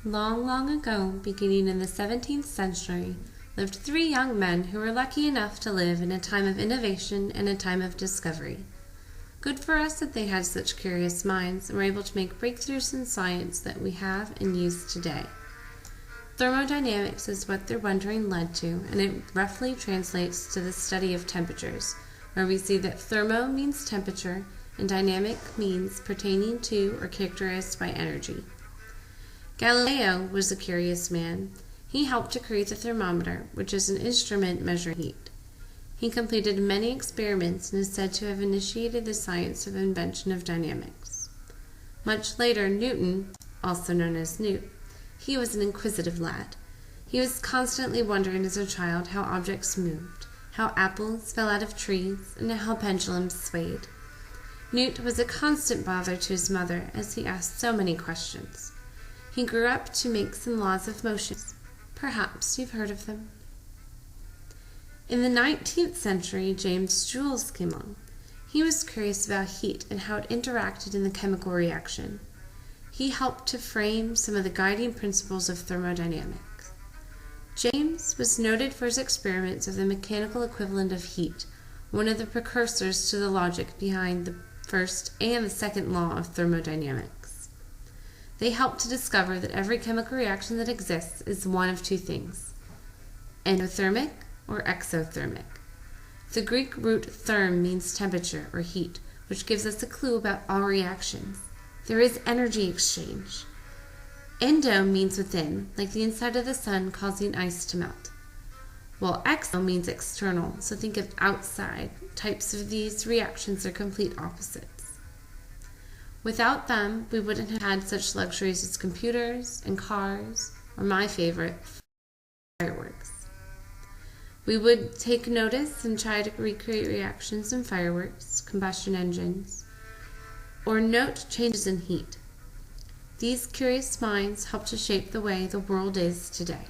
Long, long ago, beginning in the 17th century, lived three young men who were lucky enough to live in a time of innovation and a time of discovery. Good for us that they had such curious minds and were able to make breakthroughs in science that we have and use today. Thermodynamics is what their wondering led to, and it roughly translates to the study of temperatures, where we see that thermo means temperature and dynamic means pertaining to or characterized by energy. Galileo was a curious man. He helped to create the thermometer, which is an instrument measuring heat. He completed many experiments and is said to have initiated the science of invention of dynamics. Much later, Newton, also known as Newt, he was an inquisitive lad. He was constantly wondering as a child how objects moved, how apples fell out of trees, and how pendulums swayed. Newt was a constant bother to his mother as he asked so many questions. He grew up to make some laws of motion. Perhaps you've heard of them. In the 19th century, James Joule came along. He was curious about heat and how it interacted in the chemical reaction. He helped to frame some of the guiding principles of thermodynamics. James was noted for his experiments of the mechanical equivalent of heat, one of the precursors to the logic behind the first and the second law of thermodynamics. They helped to discover that every chemical reaction that exists is one of two things, endothermic or exothermic. The Greek root therm means temperature or heat, which gives us a clue about all reactions. There is energy exchange. Endo means within, like the inside of the sun causing ice to melt. While exo means external, so think of outside. Types of these reactions are complete opposites. Without them, we wouldn't have had such luxuries as computers and cars, or my favorite, fireworks. We would take notice and try to recreate reactions in fireworks, combustion engines, or note changes in heat. These curious minds help to shape the way the world is today.